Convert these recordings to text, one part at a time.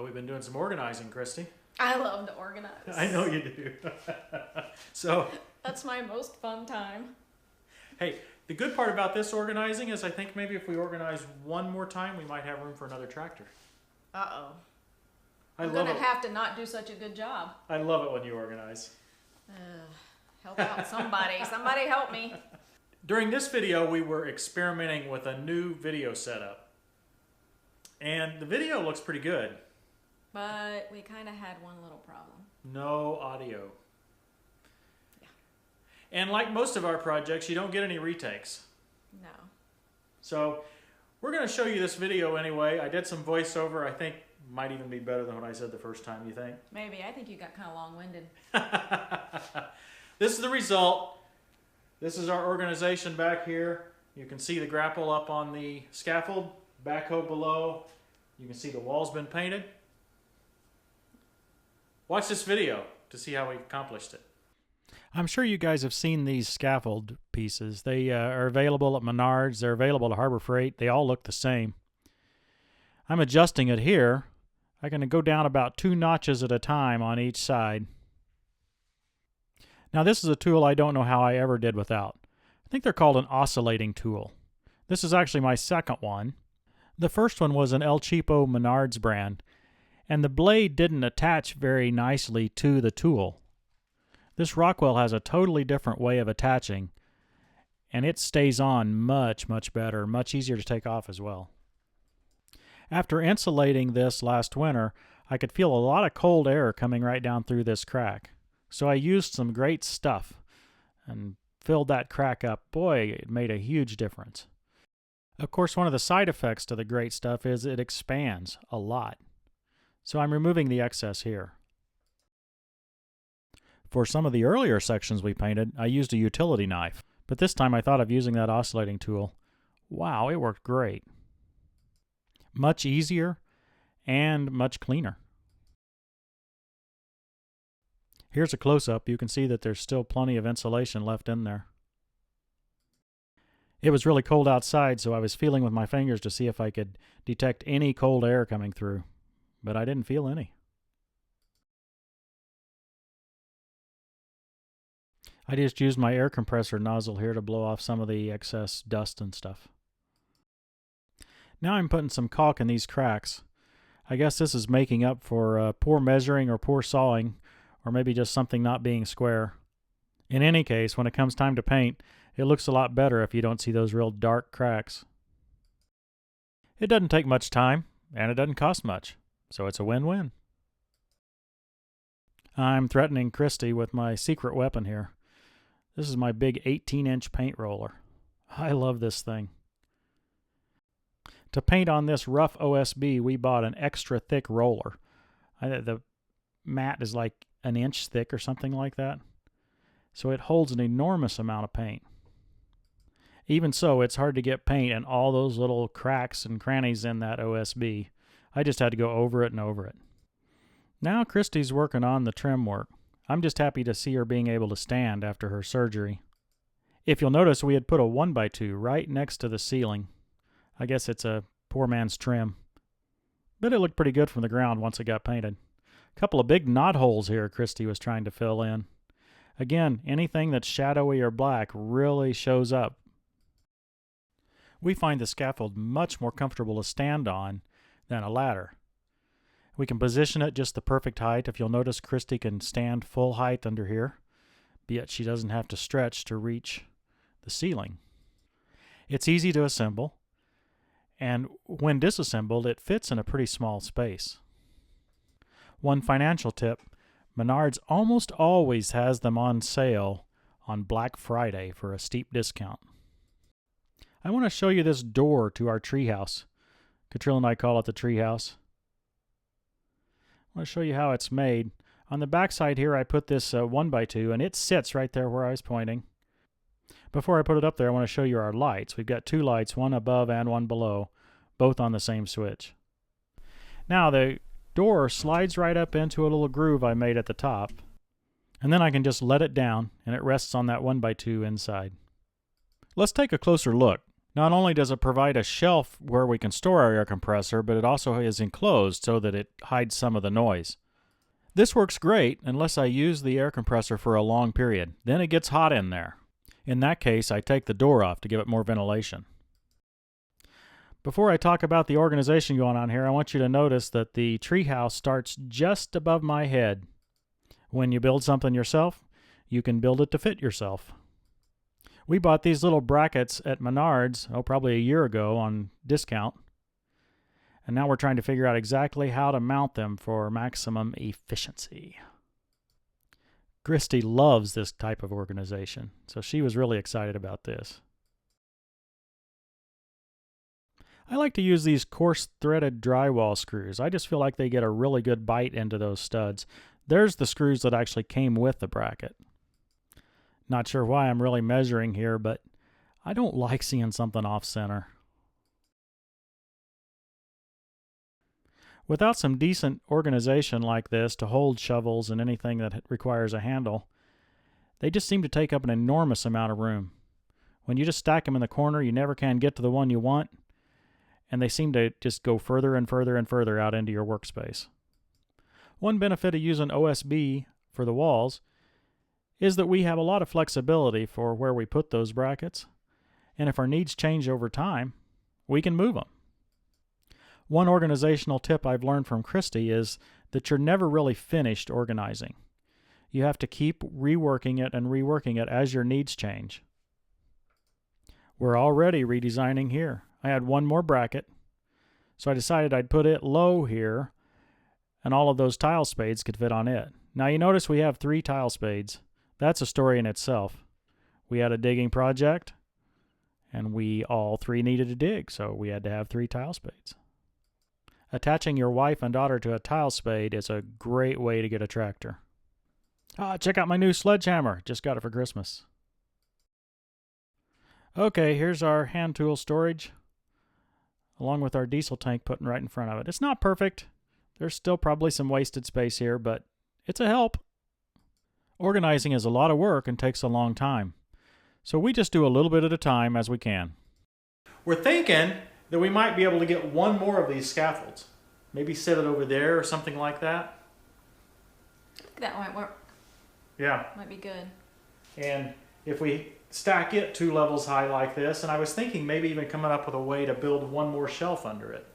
we've been doing some organizing, Christy. I love to organize. I know you do. So that's my most fun time. Hey, the good part about this organizing is I think maybe if we organize one more time, we might have room for another tractor. Uh-oh. I'm going to have to not do such a good job. I love it when you organize. Help out somebody. Somebody help me. During this video, we were experimenting with a new video setup. And the video looks pretty good. But we kind of had one little problem. No audio. Yeah. And like most of our projects, you don't get any retakes. No. So we're going to show you this video anyway. I did some voiceover. I think might even be better than what I said the first time, you think? Maybe. I think you got kind of long-winded. This is the result. This is our organization back here. You can see the grapple up on the scaffold, backhoe below. You can see the wall's been painted. Watch this video to see how we accomplished it. I'm sure you guys have seen these scaffold pieces. They are available at Menards. They're available at Harbor Freight. They all look the same. I'm adjusting it here. I'm going to go down about 2 notches at a time on each side. Now this is a tool I don't know how I ever did without. I think they're called an oscillating tool. This is actually my second one. The first one was an El Cheapo Menards brand, and the blade didn't attach very nicely to the tool. This Rockwell has a totally different way of attaching, and it stays on much, much better, much easier to take off as well. After insulating this last winter, I could feel a lot of cold air coming right down through this crack. So I used some great stuff and filled that crack up. Boy, it made a huge difference. Of course, one of the side effects to the great stuff is it expands a lot. So I'm removing the excess here. For some of the earlier sections we painted, I used a utility knife, but this time I thought of using that oscillating tool. Wow, it worked great. Much easier and much cleaner. Here's a close-up. You can see that there's still plenty of insulation left in there. It was really cold outside, so I was feeling with my fingers to see if I could detect any cold air coming through, but I didn't feel any. I just used my air compressor nozzle here to blow off some of the excess dust and stuff. Now I'm putting some caulk in these cracks. I guess this is making up for poor measuring or poor sawing, or maybe just something not being square. In any case, when it comes time to paint, it looks a lot better if you don't see those real dark cracks. It doesn't take much time, and it doesn't cost much, so it's a win-win. I'm threatening Christy with my secret weapon here. This is my big 18-inch paint roller. I love this thing. To paint on this rough OSB, we bought an extra thick roller. The mat is like an inch thick or something like that. So it holds an enormous amount of paint. Even so, it's hard to get paint in all those little cracks and crannies in that OSB. I just had to go over it and over it. Now Christy's working on the trim work. I'm just happy to see her being able to stand after her surgery. If you'll notice, we had put a 1x2 right next to the ceiling. I guess it's a poor man's trim. But it looked pretty good from the ground once it got painted. A couple of big knot holes here Christy was trying to fill in. Again, anything that's shadowy or black really shows up. We find the scaffold much more comfortable to stand on than a ladder. We can position it just the perfect height. If you'll notice, Christy can stand full height under here, yet she doesn't have to stretch to reach the ceiling. It's easy to assemble. And when disassembled, it fits in a pretty small space. One financial tip, Menards almost always has them on sale on Black Friday for a steep discount. I want to show you this door to our treehouse. Catrill and I call it the treehouse. I want to show you how it's made. On the back side here, I put this 1x2, and it sits right there where I was pointing. Before I put it up there, I want to show you our lights. We've got 2 lights, one above and one below, both on the same switch. Now the door slides right up into a little groove I made at the top, and then I can just let it down, and it rests on that 1x2 inside. Let's take a closer look. Not only does it provide a shelf where we can store our air compressor, but it also is enclosed so that it hides some of the noise. This works great unless I use the air compressor for a long period. Then it gets hot in there. In that case, I take the door off to give it more ventilation. Before I talk about the organization going on here, I want you to notice that the treehouse starts just above my head. When you build something yourself, you can build it to fit yourself. We bought these little brackets at Menards, probably a year ago on discount. And now we're trying to figure out exactly how to mount them for maximum efficiency. Christy loves this type of organization, so she was really excited about this. I like to use these coarse threaded drywall screws. I just feel like they get a really good bite into those studs. There's the screws that actually came with the bracket. Not sure why I'm really measuring here, but I don't like seeing something off center. Without some decent organization like this to hold shovels and anything that requires a handle, they just seem to take up an enormous amount of room. When you just stack them in the corner, you never can get to the one you want, and they seem to just go further and further and further out into your workspace. One benefit of using OSB for the walls is that we have a lot of flexibility for where we put those brackets, and if our needs change over time, we can move them. One organizational tip I've learned from Christy is that you're never really finished organizing. You have to keep reworking it as your needs change. We're already redesigning here. I had one more bracket, so I decided I'd put it low here, and all of those tile spades could fit on it. Now you notice we have 3 tile spades. That's a story in itself. We had a digging project, and we all 3 needed to dig, so we had to have 3 tile spades. Attaching your wife and daughter to a tile spade is a great way to get a tractor. Check out my new sledgehammer. Just got it for Christmas. Okay, here's our hand tool storage, along with our diesel tank putting right in front of it. It's not perfect. There's still probably some wasted space here, but it's a help. Organizing is a lot of work and takes a long time, so we just do a little bit at a time as we can. We're thinking that we might be able to get one more of these scaffolds. Maybe set it over there or something like that. That might work. Yeah. Might be good. And if we stack it 2 levels high like this, and I was thinking maybe even coming up with a way to build one more shelf under it.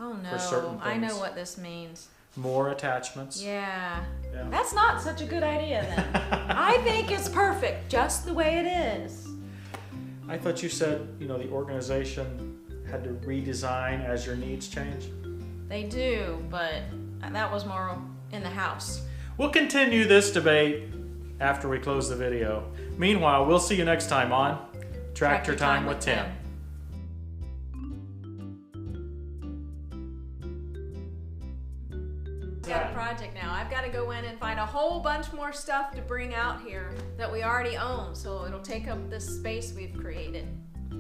Oh no, for certain I know things. what this means. More attachments. Yeah. Yeah. That's not such a good idea then. I think it's perfect, just the way it is. I thought you said, the organization had to redesign as your needs change. They do, but that was more in the house. We'll continue this debate after we close the video. Meanwhile, we'll see you next time on Tractor Time with Tim. Got a project now. I've got to go in and find a whole bunch more stuff to bring out here that we already own, so it'll take up this space we've created.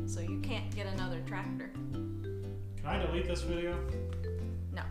So you can't get another tractor. Can I delete this video? No.